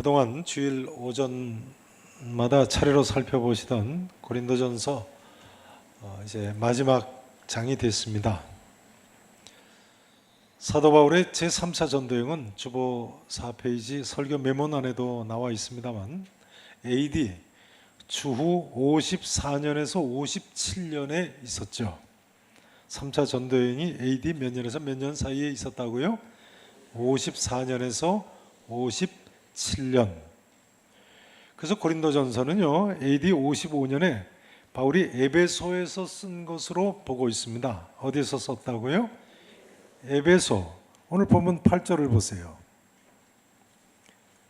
그동안 주일 오전마다 차례로 살펴보시던 고린도전서 이제 마지막 장이 됐습니다. 사도 바울의 제3차 전도여행은 주보 4페이지 설교 메모란에도 나와 있습니다만 AD 주후 54년에서 57년에 있었죠. 3차 전도여행이 AD 몇 년에서 몇 년 사이에 있었다고요? 54년에서 57년. 그래서 고린도전서는요 AD 55년에 바울이 에베소에서 쓴 것으로 보고 있습니다. 어디서 썼다고요? 에베소. 오늘 본문 8절을 보세요.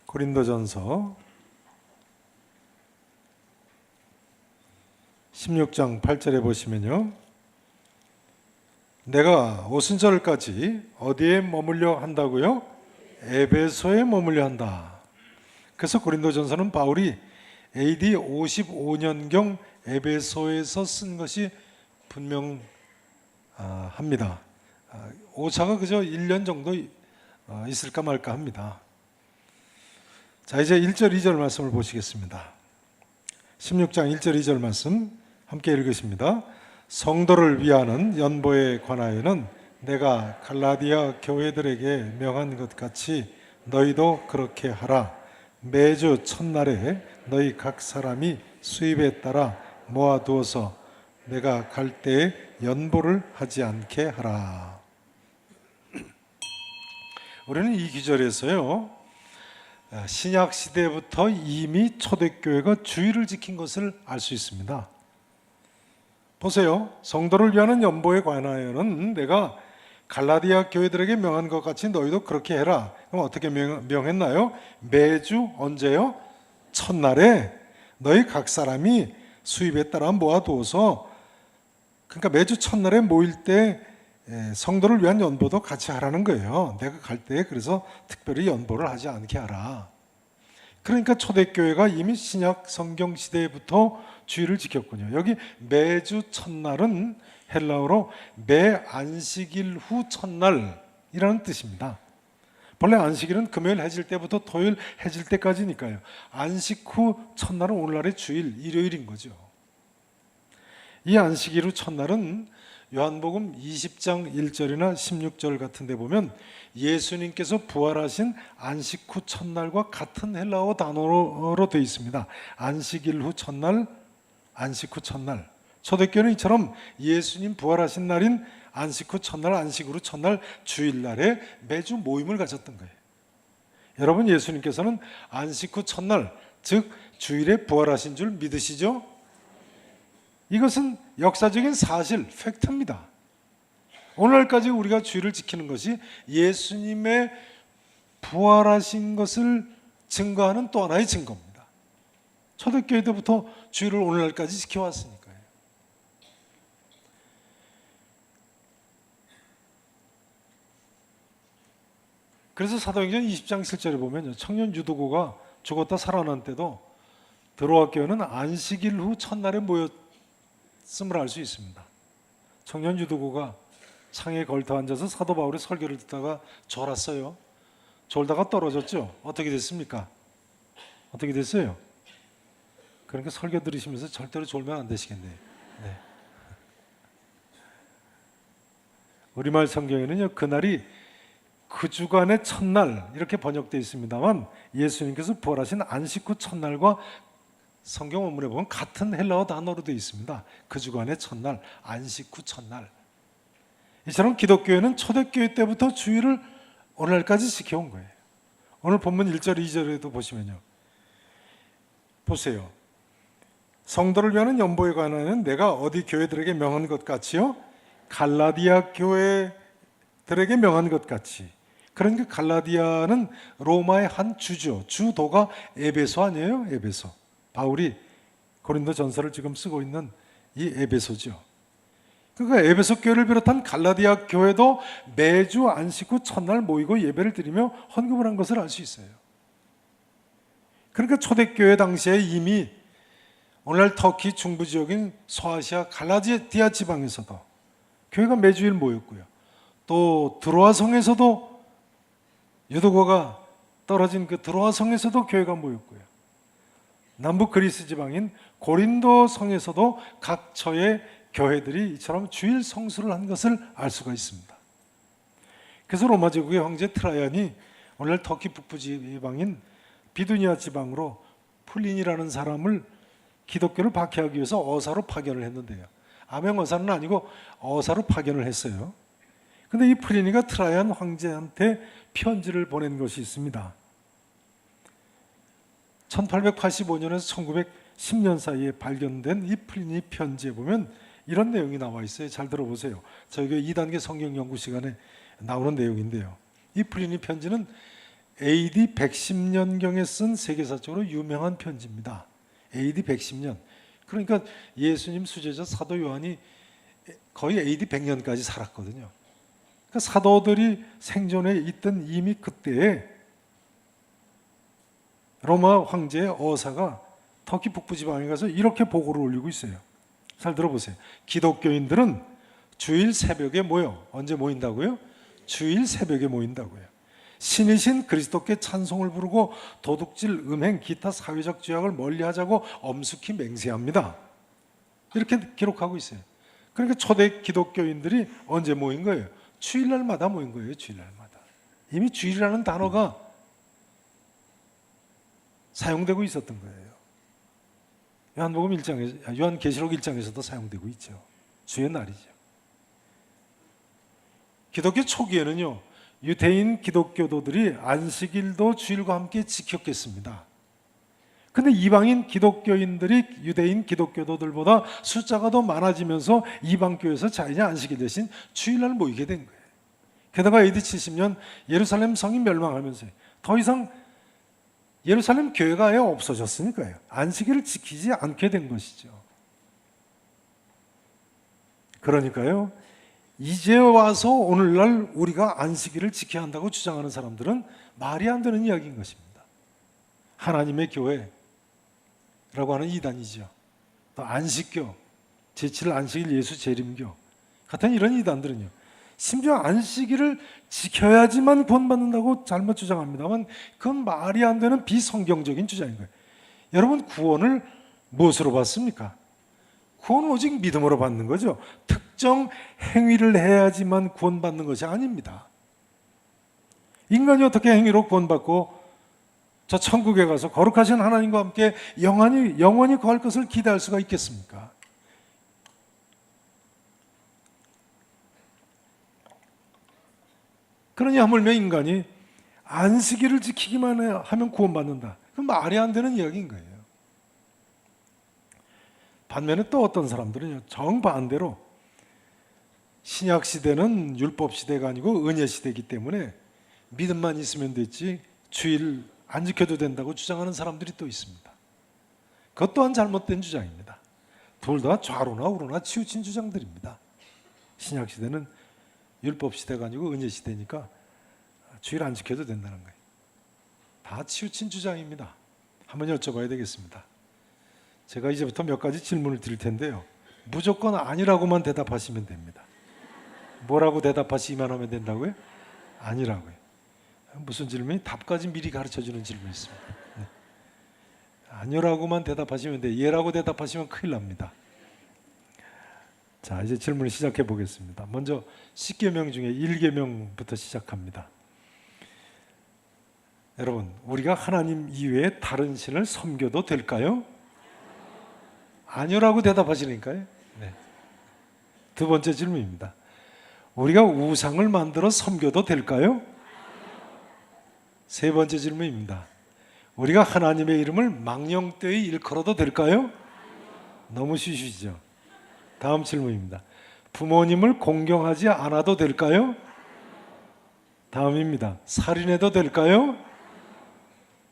고린도전서 16장 8절에 보시면요, 내가 오순절까지 어디에 머물려 한다고요? 에베소에 머물려 한다. 그래서 고린도전서는 바울이 AD 55년경 에베소에서 쓴 것이 분명합니다. 오차가 그저 1년 정도 있을까 말까 합니다. 자, 이제 1절 2절 말씀을 보시겠습니다. 16장 1절 2절 말씀 함께 읽으십니다. 성도를 위하는 연보에 관하여는 내가 갈라디아 교회들에게 명한 것 같이 너희도 그렇게 하라. 매주 첫날에 너희 각 사람이 수입에 따라 모아두어서 내가 갈 때에 연보를 하지 않게 하라. 우리는 이 구절에서요, 신약 시대부터 이미 초대교회가 주의를 지킨 것을 알 수 있습니다. 보세요. 성도를 위하는 연보에 관하여는 내가 갈라디아 교회들에게 명한 것 같이 너희도 그렇게 해라. 그럼 어떻게 명했나요? 매주 언제요? 첫날에 너희 각 사람이 수입에 따라 모아두어서, 그러니까 매주 첫날에 모일 때 성도를 위한 연보도 같이 하라는 거예요. 내가 갈 때 그래서 특별히 연보를 하지 않게 하라. 그러니까 초대교회가 이미 신약 성경 시대부터 주의를 지켰군요. 여기 매주 첫날은 헬라어로 매 안식일 후 첫날이라는 뜻입니다. 본래 안식일은 금요일 해질 때부터 토요일 해질 때까지니까요. 안식 후 첫날은 오늘날의 주일, 일요일인 거죠. 이 안식일 후 첫날은 요한복음 20장 1절이나 16절 같은 데 보면 예수님께서 부활하신 안식 후 첫날과 같은 헬라어 단어로 되어 있습니다. 안식일 후 첫날, 안식 후 첫날. 초대교회는 이처럼 예수님 부활하신 날인 안식 후 첫날, 안식으로 첫날, 주일날에 매주 모임을 가졌던 거예요. 여러분, 예수님께서는 안식 후 첫날, 즉 주일에 부활하신 줄 믿으시죠? 이것은 역사적인 사실, 팩트입니다. 오늘까지 우리가 주일을 지키는 것이 예수님의 부활하신 것을 증거하는 또 하나의 증거입니다. 초대교회 때부터 주일을 오늘날까지 지켜왔으니까요. 그래서 사도행전 20장 7절에 보면 청년 유도고가 죽었다 살아난 때도 드로아 교회는 안식일 후 첫날에 모였음을 알 수 있습니다. 청년 유도고가 창에 걸터 앉아서 사도 바울의 설교를 듣다가 졸았어요. 졸다가 떨어졌죠. 어떻게 됐습니까? 어떻게 됐어요? 그러니까 설교 들으시면서 절대로 졸면 안 되시겠네요. 네. 우리말 성경에는요, 그날이 그 주간의 첫날 이렇게 번역되어 있습니다만 예수님께서 부활하신 안식 후 첫날과 성경 원문에 보면 같은 헬라어 단어로 되어 있습니다. 그 주간의 첫날, 안식 후 첫날. 이처럼 기독교회는 초대교회 때부터 주일을 오늘날까지 지켜온 거예요. 오늘 본문 1절, 2절에도 보시면요, 보세요. 성도를 위하는 연보에 관하여는 내가 어디 교회들에게 명한 것 같이요, 갈라디아 교회들에게 명한 것 같이. 그러니까 갈라디아는 로마의 한 주죠. 주도가 에베소 아니에요? 에베소. 바울이 고린도 전서를 지금 쓰고 있는 이 에베소죠. 그러니까 에베소 교회를 비롯한 갈라디아 교회도 매주 안식 후 첫날 모이고 예배를 드리며 헌금을 한 것을 알 수 있어요. 그러니까 초대교회 당시에 이미 오늘날 터키 중부 지역인 소아시아 갈라디아 지방에서도 교회가 매주일 모였고요. 또 드로아 성에서도 유도고가 떨어진 그 드로아 성에서도 교회가 모였고요. 남북 그리스 지방인 고린도 성에서도 각처의 교회들이 이처럼 주일 성수를 한 것을 알 수가 있습니다. 그래서 로마 제국의 황제 트라이안이 오늘날 터키 북부 지방인 비두니아 지방으로 플린이라는 사람을 기독교를 박해하기 위해서 어사로 파견을 했는데요. 암행 어사는 아니고 어사로 파견을 했어요. 근데 이 플리니가 트라이안 황제한테 편지를 보낸 것이 있습니다. 1885년에서 1910년 사이에 발견된 이 플리니 편지에 보면 이런 내용이 나와 있어요. 잘 들어보세요. 저희 교회 2단계 성경 연구 시간에 나오는 내용인데요. 이 플리니 편지는 AD 110년경에 쓴 세계사적으로 유명한 편지입니다. AD 110년. 그러니까 예수님 수제자 사도 요한이 거의 AD 100년까지 살았거든요. 그러니까 사도들이 생존해 있던 이미 그때에 로마 황제의 어사가 터키 북부 지방에 가서 이렇게 보고를 올리고 있어요. 잘 들어보세요. 기독교인들은 주일 새벽에 모여. 언제 모인다고요? 주일 새벽에 모인다고요. 신이신 그리스도께 찬송을 부르고 도둑질, 음행, 기타 사회적 죄악을 멀리하자고 엄숙히 맹세합니다. 이렇게 기록하고 있어요. 그러니까 초대 기독교인들이 언제 모인 거예요? 주일날마다 모인 거예요. 주일날마다. 이미 주일이라는 단어가 사용되고 있었던 거예요. 요한복음 1장에, 요한계시록 1장에서도 사용되고 있죠. 주의 날이죠. 기독교 초기에는요, 유대인 기독교도들이 안식일도 주일과 함께 지켰겠습니다. 근데 이방인 기독교인들이 유대인 기독교도들보다 숫자가 더 많아지면서 이방교에서 자연히 안식일 대신 주일날 모이게 된 거예요. 게다가 AD 70년 예루살렘 성이 멸망하면서 더 이상 예루살렘 교회가 아예 없어졌으니까요. 안식일을 지키지 않게 된 것이죠. 그러니까요, 이제 와서 오늘날 우리가 안식일을 지켜야 한다고 주장하는 사람들은 말이 안 되는 이야기인 것입니다. 하나님의 교회라고 하는 이단이죠. 또 안식교, 제7 안식일 예수 재림교 같은 이런 이단들은요, 심지어 안식일을 지켜야지만 구원받는다고 잘못 주장합니다만 그건 말이 안 되는 비성경적인 주장인 거예요. 여러분, 구원을 무엇으로 받습니까? 구원은 오직 믿음으로 받는 거죠. 특정 행위를 해야지만 구원받는 것이 아닙니다. 인간이 어떻게 행위로 구원받고 저 천국에 가서 거룩하신 하나님과 함께 영원히 거할 것을 기대할 수가 있겠습니까? 그러니 하물며 인간이 안식일을 지키기만 하면 구원받는다. 그건 말이 안 되는 이야기인 거예요. 반면에 또 어떤 사람들은요, 정반대로 신약 시대는 율법 시대가 아니고 은혜 시대이기 때문에 믿음만 있으면 됐지 주일 안 지켜도 된다고 주장하는 사람들이 또 있습니다. 그것 또한 잘못된 주장입니다. 둘 다 좌로나 우로나 치우친 주장들입니다. 신약 시대는 율법 시대가 아니고 은혜 시대니까 주일 안 지켜도 된다는 거예요. 다 치우친 주장입니다. 한번 여쭤봐야 되겠습니다. 제가 이제부터 몇 가지 질문을 드릴 텐데요, 무조건 아니라고만 대답하시면 됩니다. 뭐라고 대답하시기만 하면 된다고요? 아니라고요. 무슨 질문이? 답까지 미리 가르쳐주는 질문이 있습니다. 네. 아니라고만 대답하시면 돼요. 예라고 대답하시면 큰일 납니다. 자, 이제 질문을 시작해 보겠습니다. 먼저 10계명 중에 1계명부터 시작합니다. 여러분, 우리가 하나님 이외에 다른 신을 섬겨도 될까요? 아니라고 대답하시니까요. 네. 두 번째 질문입니다. 우리가 우상을 만들어 섬겨도 될까요? 세 번째 질문입니다. 우리가 하나님의 이름을 망령되이 일컬어도 될까요? 너무 쉬우시죠? 다음 질문입니다. 부모님을 공경하지 않아도 될까요? 다음입니다. 살인해도 될까요?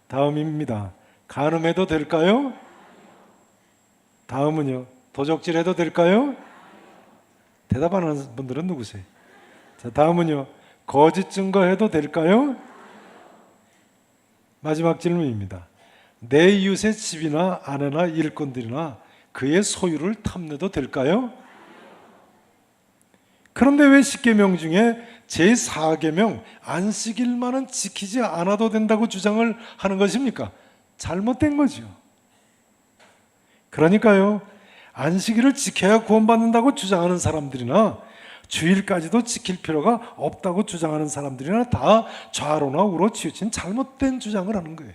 다음입니다. 간음해도 될까요? 다음은요. 도적질해도 될까요? 대답 안 하는 분들은 누구세요? 자, 다음은요. 거짓 증거해도 될까요? 마지막 질문입니다. 내 이웃의 집이나 아내나 일꾼들이나 그의 소유를 탐내도 될까요? 그런데 왜 10계명 중에 제4계명 안식일만은 지키지 않아도 된다고 주장을 하는 것입니까? 잘못된 거죠. 그러니까요, 안식일을 지켜야 구원받는다고 주장하는 사람들이나 주일까지도 지킬 필요가 없다고 주장하는 사람들이나 다 좌로나 우로 치우친 잘못된 주장을 하는 거예요.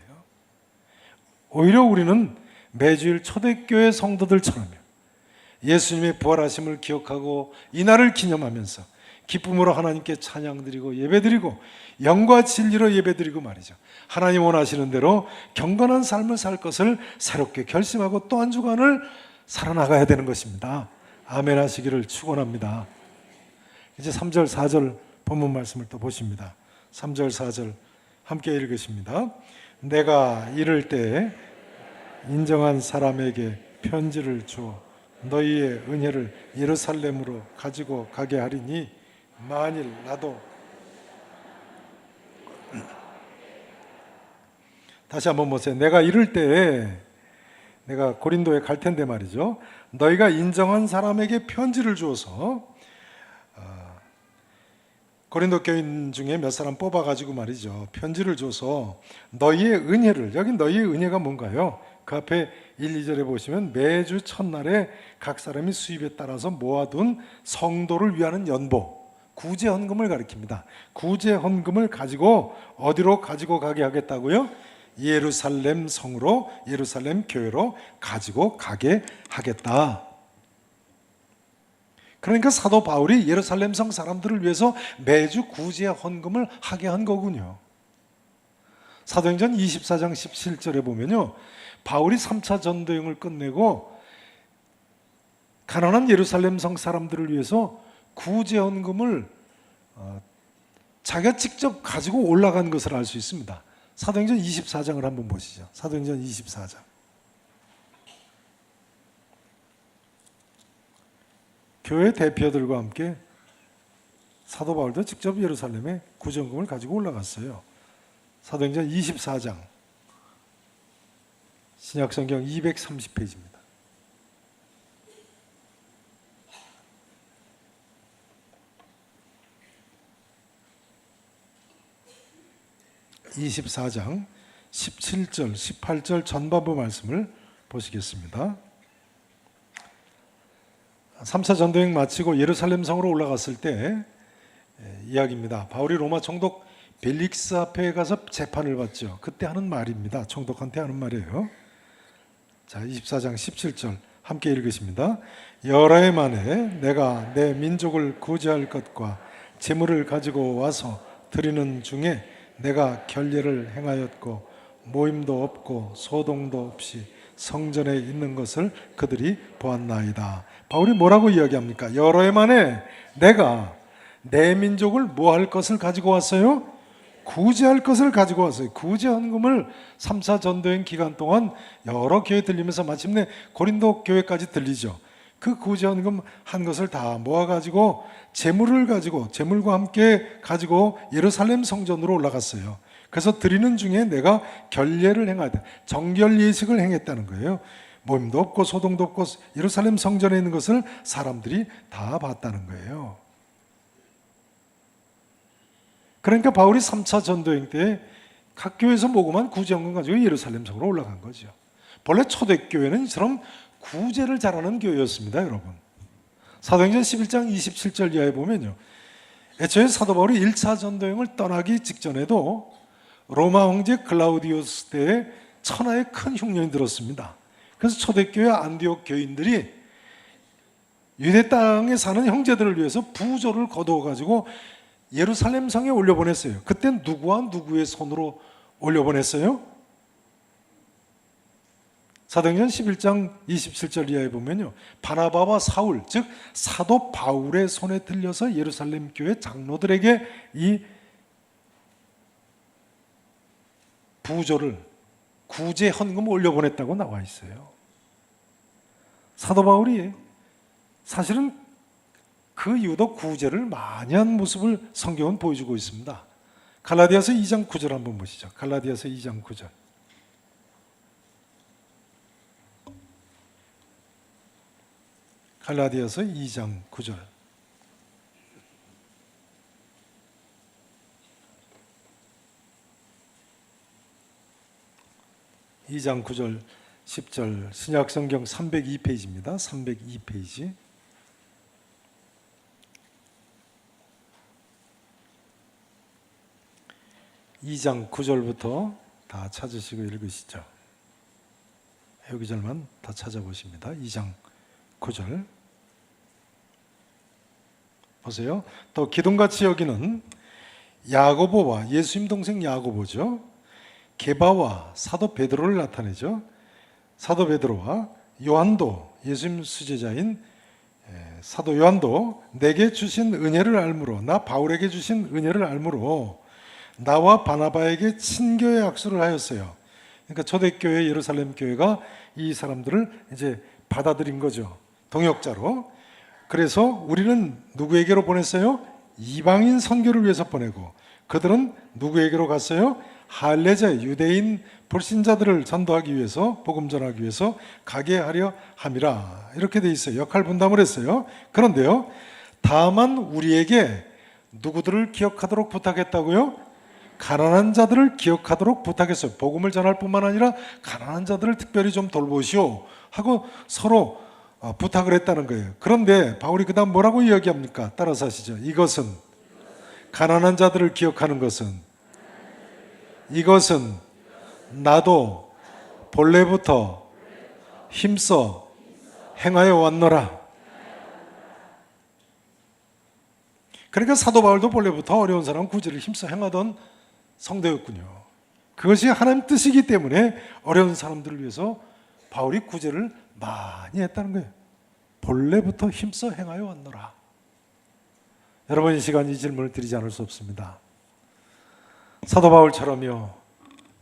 오히려 우리는 매주일 초대교회 성도들처럼요, 예수님의 부활하심을 기억하고 이날을 기념하면서 기쁨으로 하나님께 찬양드리고 예배드리고 영과 진리로 예배드리고 말이죠, 하나님 원하시는 대로 경건한 삶을 살 것을 새롭게 결심하고 또 한 주간을 살아나가야 되는 것입니다. 아멘 하시기를 축원합니다. 이제 3절 4절 본문 말씀을 또 보십니다. 3절 4절 함께 읽으십니다. 내가 이를 때 인정한 사람에게 편지를 주어 너희의 은혜를 예루살렘으로 가지고 가게 하리니 만일 나도, 다시 한번 보세요. 내가 이를 때, 내가 고린도에 갈 텐데 말이죠, 너희가 인정한 사람에게 편지를 주어서, 고린도 교인 중에 몇 사람 뽑아가지고 말이죠, 편지를 줘서 너희의 은혜를, 여기 너희의 은혜가 뭔가요? 그 앞에 1, 2절에 보시면 매주 첫날에 각 사람이 수입에 따라서 모아둔 성도를 위하는 연보, 구제헌금을 가리킵니다. 구제헌금을 가지고 어디로 가지고 가게 하겠다고요? 예루살렘 성으로, 예루살렘 교회로 가지고 가게 하겠다. 그러니까 사도 바울이 예루살렘 성 사람들을 위해서 매주 구제 헌금을 하게 한 거군요. 사도행전 24장 17절에 보면요, 바울이 3차 전도행을 끝내고 가난한 예루살렘 성 사람들을 위해서 구제 헌금을 자기가 직접 가지고 올라간 것을 알 수 있습니다. 사도행전 24장을 한번 보시죠. 사도행전 24장. 교회 대표들과 함께 사도 바울도 직접 예루살렘에 구제헌금을 가지고 올라갔어요. 사도행전 24장, 신약성경 230페이지입니다. (24장) 17절, 18절 전반부 말씀을 보시겠습니다. 3차 전도행 마치고 예루살렘 성으로 올라갔을 때 이야기입니다. 바울이 로마 총독 벨릭스 앞에 가서 재판을 받죠. 그때 하는 말입니다. 총독한테 하는 말이에요. 자, 24장 17절 함께 읽으십니다. 여러 해 만에 내가 내 민족을 구제할 것과 재물을 가지고 와서 드리는 중에 내가 결례를 행하였고 모임도 없고 소동도 없이 성전에 있는 것을 그들이 보았나이다. 바울이 뭐라고 이야기합니까? 여러 해 만에 내가 내 민족을 뭐 할 것을 가지고 왔어요? 구제할 것을 가지고 왔어요. 구제 헌금을 3차 전도행 기간 동안 여러 교회 들리면서 마침내 고린도 교회까지 들리죠. 그 구제 헌금 한 것을 다 모아가지고 재물을 가지고, 재물과 함께 가지고 예루살렘 성전으로 올라갔어요. 그래서 드리는 중에 내가 결례를 행하다, 정결 예식을 행했다는 거예요. 모임도 없고 소동도 없고 예루살렘 성전에 있는 것을 사람들이 다 봤다는 거예요. 그러니까 바울이 3차 전도행 때 각 교회에서 모금한 구제헌금 가지고 예루살렘 성으로 올라간 거죠. 본래 초대교회는 이처럼 구제를 잘하는 교회였습니다, 여러분. 사도행전 11장 27절 이하에 보면요, 애초에 사도 바울이 1차 전도행을 떠나기 직전에도 로마 황제 클라우디우스 때에 천하의 큰 흉년이 들었습니다. 그래서 초대교회 안디옥 교인들이 유대 땅에 사는 형제들을 위해서 부조를 거두어가지고 예루살렘 성에 올려보냈어요. 그때 누구와 누구의 손으로 올려보냈어요? 사도행전 11장 27절 이하에 보면요, 바나바와 사울, 즉 사도 바울의 손에 들려서 예루살렘 교회 장로들에게 이 부조를, 구제 헌금을 올려보냈다고 나와 있어요. 사도 바울이 사실은 그 이후도 구제를 많이 한 모습을 성경은 보여주고 있습니다. 갈라디아서 2장 9절 한번 보시죠. 갈라디아서 2장 9절. 갈라디아서 2장 9절. 2장 9절 10절 신약성경 302페이지입니다. 302페이지. 이 장 9절부터 다 찾으시고 읽으시죠. 여기 절만 다 찾아보십니다. 2장 9절 보세요. 또 기둥같이 여기는 야고보와 예수님 동생 야고보죠. 게바와 사도 베드로를 나타내죠. 사도 베드로와 요한도 예수님 수제자인 사도 요한도 내게 주신 은혜를 알므로, 나 바울에게 주신 은혜를 알므로 나와 바나바에게 친교의 악수를 하였어요. 그러니까 초대교회 예루살렘 교회가 이 사람들을 이제 받아들인 거죠. 동역자로. 그래서 우리는 누구에게로 보냈어요? 이방인 선교를 위해서 보내고, 그들은 누구에게로 갔어요? 할례자 유대인 불신자들을 전도하기 위해서, 복음 전하기 위해서 가게 하려 함이라. 이렇게 돼 있어요. 역할 분담을 했어요. 그런데요, 다만 우리에게 누구들을 기억하도록 부탁했다고요? 가난한 자들을 기억하도록 부탁했어요. 복음을 전할 뿐만 아니라 가난한 자들을 특별히 좀 돌보시오 하고 서로 부탁을 했다는 거예요. 그런데 바울이 그 다음 뭐라고 이야기합니까? 따라서 하시죠. 이것은, 가난한 자들을 기억하는 것은, 이것은 나도 본래부터 힘써 행하여 왔노라. 그러니까 사도 바울도 본래부터 어려운 사람 구제를 힘써 행하던 성도였군요. 그것이 하나님 뜻이기 때문에 어려운 사람들을 위해서 바울이 구제를 많이 했다는 거예요. 본래부터 힘써 행하여 왔노라. 여러분, 이 시간 이 질문을 드리지 않을 수 없습니다. 사도 바울처럼요,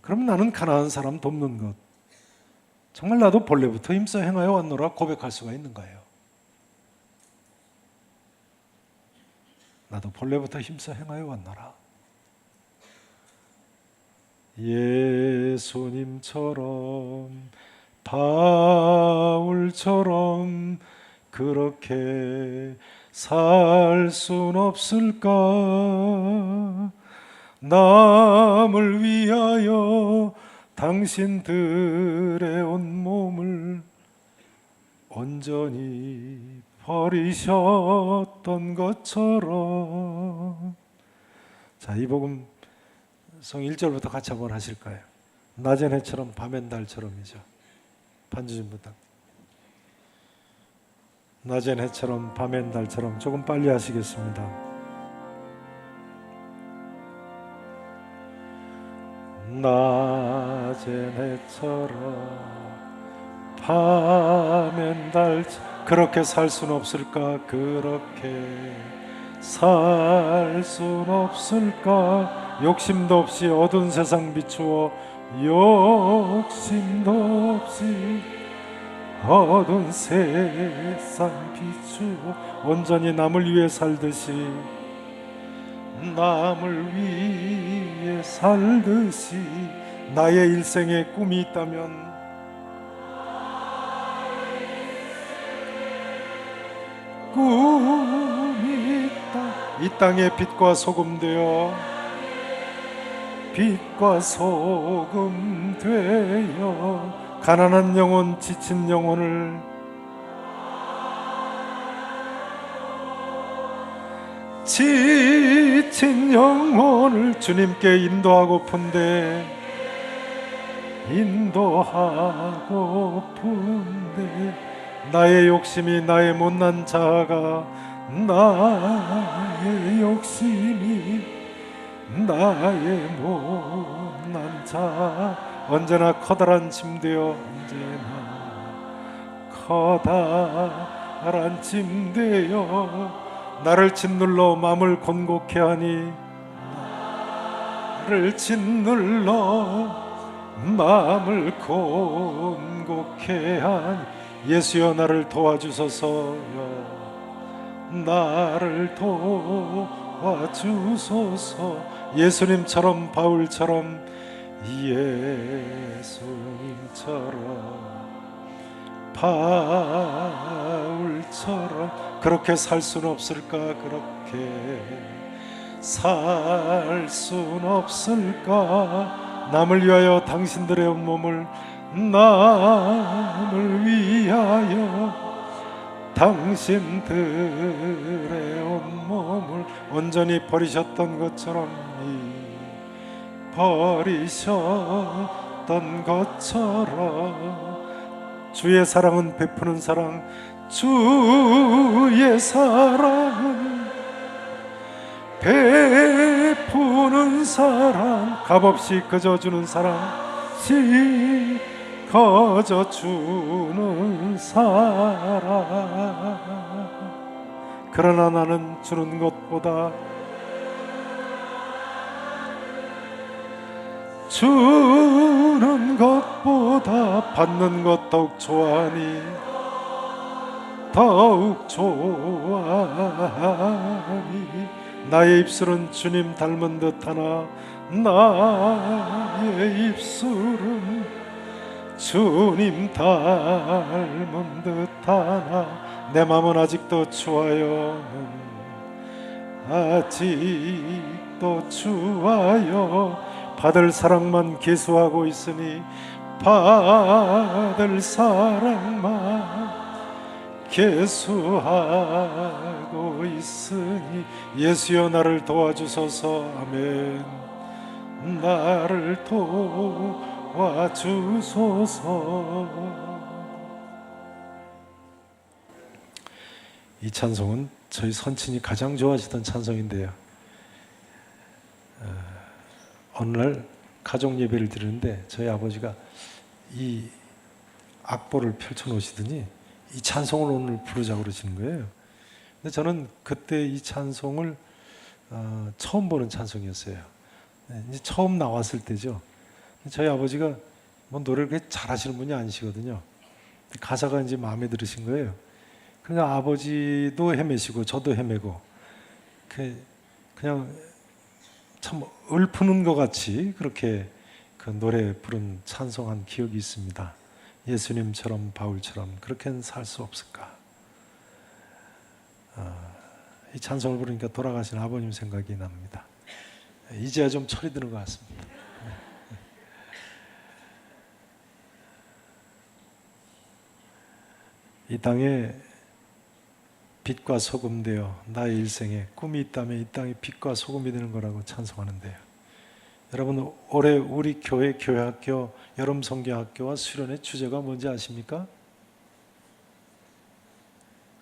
그럼 나는 가난한 사람 돕는 것, 정말 나도 본래부터 힘써 행하여 왔노라 고백할 수가 있는 거예요. 나도 본래부터 힘써 행하여 왔노라. 예수님처럼, 바울처럼 그렇게 살 순 없을까? 남을 위하여 당신들의 온몸을 온전히 버리셨던 것처럼. 자, 이 복음성 1절부터 같이 한번 하실까요? 낮엔 해처럼 밤엔 달처럼이죠. 반주 좀 부탁. 낮엔 해처럼 밤엔 달처럼. 조금 빨리 하시겠습니다. 낮엔 해처럼 밤엔 달처럼 그렇게 살 수는 없을까? 그렇게 살 수는 없을까? 욕심도 없이 어두운 세상 비추어, 욕심도 없이 어두운 세상 비추어 온전히 남을 위해 살듯이, 남을 위해 살듯이 나의 일생에 꿈이 있다면 꿈이 있다. 이 땅의 빛과 소금 되어, 빛과 소금 되어 가난한 영혼, 지친 영혼을 주님께 인도하고픈데 나의 욕심이, 나의 못난 자아가, 나의 욕심이, 나의 못난 자아 언제나 커다란 짐 되어, 언제나 커다란 짐 되어 나를 짓눌러 마음을 곤곡해 하니, 나를 짓눌러 마음을 곤곡해 하니, 예수여 나를 도와주소서요, 나를 도와주소서. 예수님처럼, 바울처럼, 예수님처럼, 바울처럼 그렇게 살 수는 없을까? 그렇게 살 수는 없을까? 남을 위하여 당신들의 온몸을 남을 위하여 당신들의 온몸을 온전히 버리셨던 것처럼 버리셨던 것처럼 주의 사랑은 베푸는 사랑, 주의 사랑은 베푸는 사랑, 값없이 그저 주는 사랑, 거저 주는 사랑. 그러나 나는 주는 것보다 받는 것 더욱 좋아하니 나의 입술은 주님 닮은 듯하나 나의 입술은 주님 닮은 듯하나 내 맘은 아직도 추워요. 아직도 추워요. 받을 사랑만 계수하고 있으니 받을 사랑만 계수하고 있으니 예수여 나를 도와주소서. 아멘. 나를 도와주소서. 이 찬송은 저희 선친이 가장 좋아하시던 찬송인데요, 어느 날 가족 예배를 드리는데 저희 아버지가 이 악보를 펼쳐 놓으시더니 이 찬송을 오늘 부르자고 그러시는 거예요. 근데 저는 그때 이 찬송을 처음 보는 찬송이었어요. 이제 처음 나왔을 때죠. 저희 아버지가 뭐 노래를 그렇게 잘하시는 분이 아니시거든요. 가사가 이제 마음에 들으신 거예요. 그러니까 아버지도 헤매시고 저도 헤매고 그냥 참 읊는 것 같이 그렇게 그 노래 부른 찬송한 기억이 있습니다. 예수님처럼 바울처럼 그렇게는 살 수 없을까. 이 찬송을 부르니까 돌아가신 아버님 생각이 납니다. 이제야 좀 철이 드는 것 같습니다. 이 땅에 빛과 소금 되어 나의 일생에 꿈이 있다면 이 땅이 빛과 소금이 되는 거라고 찬송하는데요, 여러분 올해 우리 교회 교회학교 여름 성경학교와 수련의 주제가 뭔지 아십니까?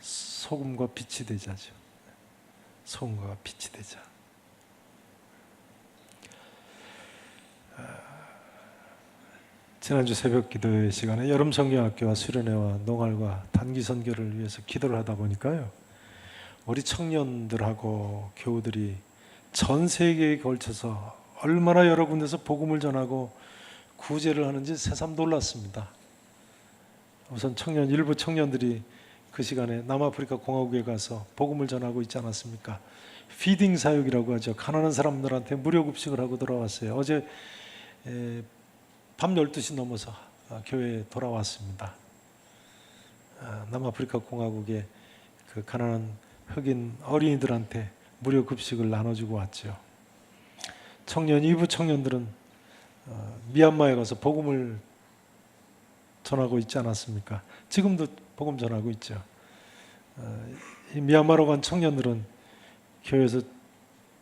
소금과 빛이 되자죠. 소금과 빛이 되자. 지난주 새벽 기도회 시간에 여름 성경학교와 수련회와 농활과 단기 선교를 위해서 기도를 하다 보니까요, 우리 청년들하고 교우들이 전 세계에 걸쳐서 얼마나 여러 군데서 복음을 전하고 구제를 하는지 새삼 놀랐습니다. 우선 일부 청년들이 그 시간에 남아프리카 공화국에 가서 복음을 전하고 있지 않았습니까? 피딩 사역이라고 하죠. 가난한 사람들한테 무료 급식을 하고 돌아왔어요. 어제 밤 12시 넘어서 교회에 돌아왔습니다. 남아프리카 공화국의 그 가난한 흑인 어린이들한테 무료 급식을 나눠주고 왔죠. 일부 청년들은 미얀마에 가서 복음을 전하고 있지 않았습니까? 지금도 복음 전하고 있죠. 이 미얀마로 간 청년들은 교회에서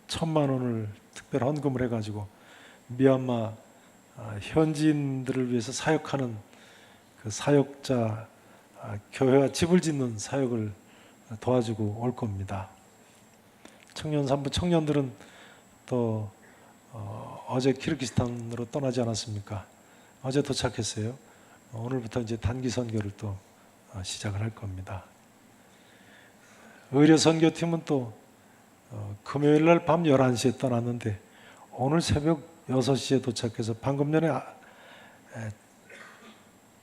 1,000만 원을 특별 헌금을 해가지고 미얀마 현지인들을 위해서 사역하는 그 사역자 교회와 집을 짓는 사역을 도와주고 올 겁니다. 청년 산부 청년들은 또 어제 키르기스탄으로 떠나지 않았습니까? 어제 도착했어요. 오늘부터 이제 단기 선교를 또 시작을 할 겁니다. 의료 선교팀은 또 금요일 날 밤 11시에 떠났는데 오늘 새벽 6시에 도착해서 방금 전에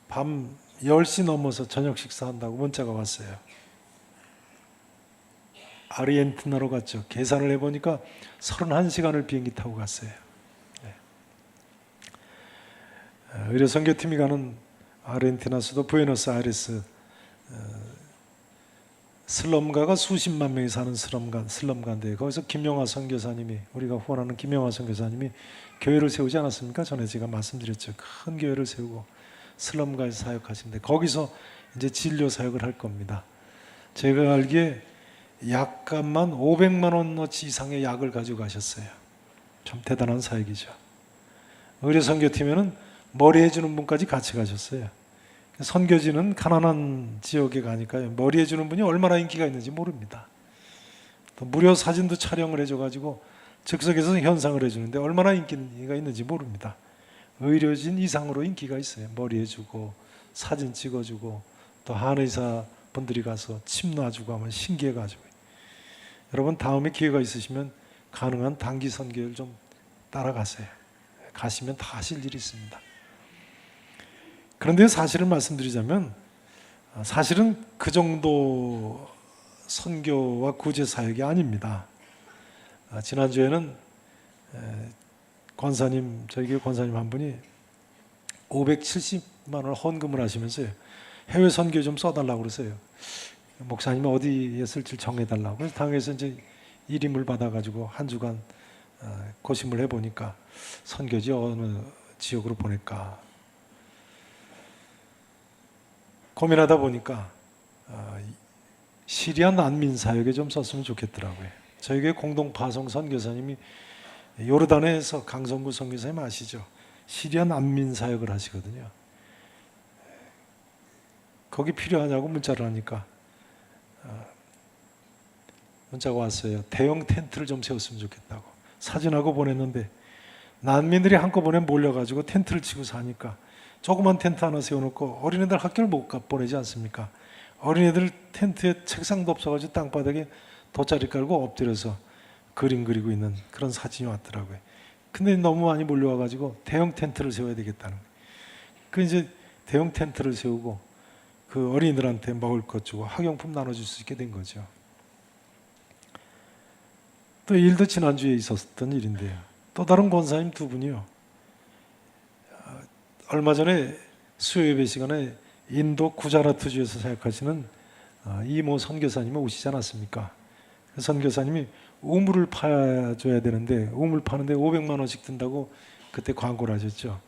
밤 10시 넘어서 저녁 식사한다고 문자가 왔어요. 아르헨티나로 갔죠. 계산을 해보니까 31시간을 비행기 타고 갔어요. 의료 선교팀이 가는 아르헨티나 수도 부에노스아이레스 슬럼가가 수십만 명이 사는 슬럼가인데 거기서 김영화 선교사님이, 우리가 후원하는 김영화 선교사님이 교회를 세우지 않았습니까? 전에 제가 말씀드렸죠. 큰 교회를 세우고 슬럼가에서 사역하시는데 거기서 이제 진료 사역을 할 겁니다. 제가 알기에 약값만 500만 원어치 이상의 약을 가지고 가셨어요. 참 대단한 사역이죠. 의료 선교팀에는 머리 해주는 분까지 같이 가셨어요. 선교지는 가난한 지역에 가니까요. 머리 해주는 분이 얼마나 인기가 있는지 모릅니다. 또 무료 사진도 촬영을 해줘가지고 즉석에서 현상을 해주는데 얼마나 인기가 있는지 모릅니다. 의료진 이상으로 인기가 있어요. 머리 해주고 사진 찍어주고 또 한의사 분들이 가서 침 놔주고 하면 신기해가지고. 여러분 다음에 기회가 있으시면 가능한 단기 선교를 좀 따라가세요. 가시면 다 하실 일이 있습니다. 그런데 사실을 말씀드리자면 사실은 그 정도 선교와 구제 사역이 아닙니다. 지난주에는 권사님, 저희 교회 권사님 한 분이 570만 원을 헌금을 하시면서요. 해외 선교 좀 써달라고 그러세요. 목사님이 어디에 쓸지 정해달라고. 그래서 당에서 이제 일임을 받아가지고 한 주간 고심을 해보니까 선교지 어느 지역으로 보낼까 고민하다 보니까 시리아 난민 사역에 좀 썼으면 좋겠더라고요. 저희 교회 공동파송 선교사님이 요르단에서 강성구 선교사님 아시죠? 시리아 난민 사역을 하시거든요. 거기 필요하냐고 문자를 하니까 문자가 왔어요. 대형 텐트를 좀 세웠으면 좋겠다고. 사진하고 보냈는데 난민들이 한꺼번에 몰려가지고 텐트를 치고 사니까 조그만 텐트 하나 세워놓고 어린애들 학교를 못 보내지 않습니까? 어린애들 텐트에 책상도 없어가지고 땅바닥에 돗자리 깔고 엎드려서 그림 그리고 있는 그런 사진이 왔더라고요. 근데 너무 많이 몰려와가지고 대형 텐트를 세워야 되겠다는 거예요. 그 이제 대형 텐트를 세우고 그 어린이들한테 먹을 것 주고 학용품 나눠줄 수 있게 된 거죠. 또 일도 지난주에 있었던 일인데요. 또 다른 권사님 두 분이요. 얼마 전에 수요 예배 시간에 인도 구자라트주에서 사역하시는 이모 선교사님이 오시지 않았습니까? 그 선교사님이 우물을 파줘야 되는데 우물 파는데 500만 원씩 든다고 그때 광고를 하셨죠.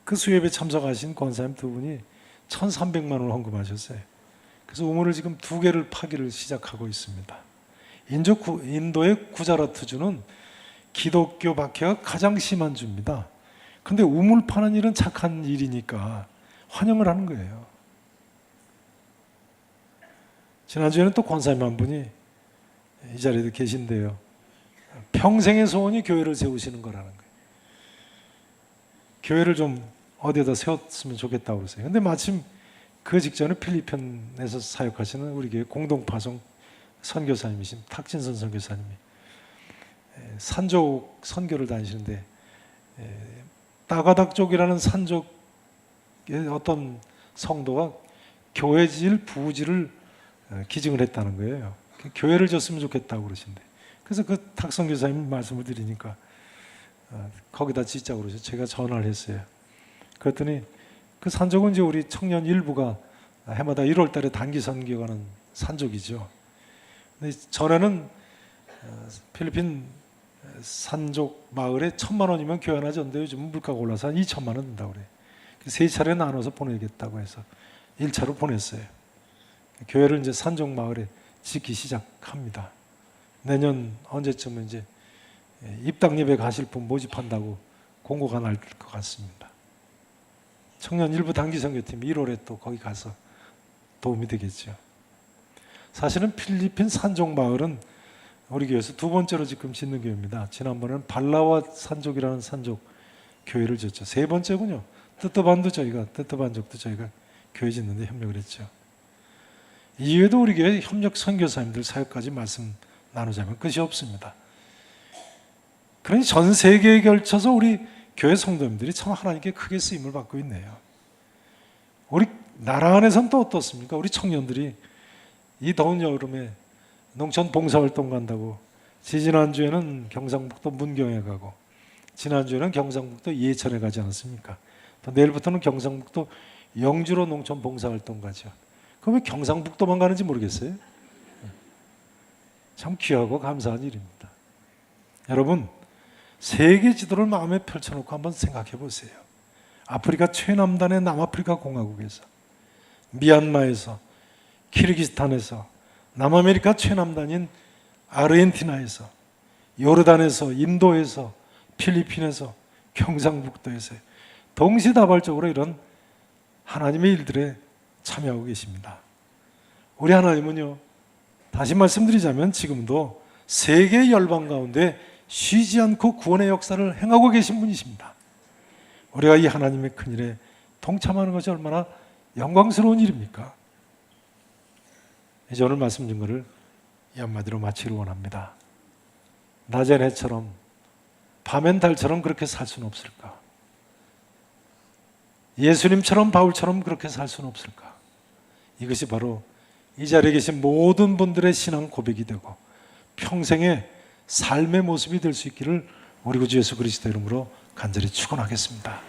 그 수요 예배 참석하신 권사님 두 분이 1,300만 원을 헌금하셨어요. 그래서 우물을 지금 2개를 파기를 시작하고 있습니다. 인도의 구자라트주는 기독교 박해가 가장 심한 주입니다. 근데 우물 파는 일은 착한 일이니까 환영을 하는 거예요. 지난주에는 또 권사님 한 분이 이 자리에도 계신데요. 평생의 소원이 교회를 세우시는 거라는 거예요. 교회를 좀 어디에다 세웠으면 좋겠다고 그러세요. 근데 마침 그 직전에 필리핀에서 사역하시는 우리 교회 공동파송 선교사님이신 탁진선 선교사님이 산족 선교를 다니시는데 따가닥 쪽이라는 산족의 어떤 성도가 교회질 부지를 기증을 했다는 거예요. 교회를 줬으면 좋겠다고 그러신데 그래서 그 탁선교사님 말씀을 드리니까 거기다 짓자고 그러죠. 제가 전화를 했어요. 그랬더니 그 산족은 이제 우리 청년 일부가 해마다 1월 달에 단기 선교 가는 산족이죠. 근데 전에는 필리핀 산족 마을에 1,000만 원이면 교회 하나 줬는데 요즘 물가가 올라서 한 2천만 원 든다고 그래요. 3차례 나눠서 보내겠다고 해서 1차로 보냈어요. 교회를 이제 산족 마을에 짓기 시작합니다. 내년 언제쯤은 이제 입당 예배 가실 분 모집한다고 공고가 날 것 같습니다. 청년 일부 단기 선교팀 1월에 또 거기 가서 도움이 되겠죠. 사실은 필리핀 산족 마을은 우리 교회에서 2번째로 지금 짓는 교회입니다. 지난번에는 발라와 산족이라는 산족 교회를 졌죠. 3번째군요. 뜨뜨반족도 저희가 교회 짓는데 협력을 했죠. 이외에도 우리 교회 협력 선교사님들 사역까지 말씀 나누자면 끝이 없습니다. 그러니 전 세계에 걸쳐서 우리 교회 성도님들이 참 하나님께 크게 쓰임을 받고 있네요. 우리 나라 안에서는 또 어떻습니까? 우리 청년들이 이 더운 여름에 농촌 봉사활동 간다고 지난주에는 경상북도 문경에 가고 지난주에는 경상북도 예천에 가지 않았습니까? 또 내일부터는 경상북도 영주로 농촌 봉사활동 가죠. 그럼 왜 경상북도만 가는지 모르겠어요? 참 귀하고 감사한 일입니다. 여러분 세계 지도를 마음에 펼쳐놓고 한번 생각해 보세요. 아프리카 최남단의 남아프리카 공화국에서, 미얀마에서, 키르기스탄에서, 남아메리카 최남단인 아르헨티나에서, 요르단에서, 인도에서, 필리핀에서, 경상북도에서 동시다발적으로 이런 하나님의 일들에 참여하고 계십니다. 우리 하나님은요, 다시 말씀드리자면 지금도 세계 열방 가운데 쉬지 않고 구원의 역사를 행하고 계신 분이십니다. 우리가 이 하나님의 큰일에 동참하는 것이 얼마나 영광스러운 일입니까? 이제 오늘 말씀 증거를 이 한마디로 마치기를 원합니다. 낮엔 해처럼 밤엔 달처럼 그렇게 살 수는 없을까? 예수님처럼 바울처럼 그렇게 살 수는 없을까? 이것이 바로 이 자리에 계신 모든 분들의 신앙 고백이 되고 평생의 삶의 모습이 될 수 있기를 우리 구주 예수 그리스도 이름으로 간절히 축원하겠습니다.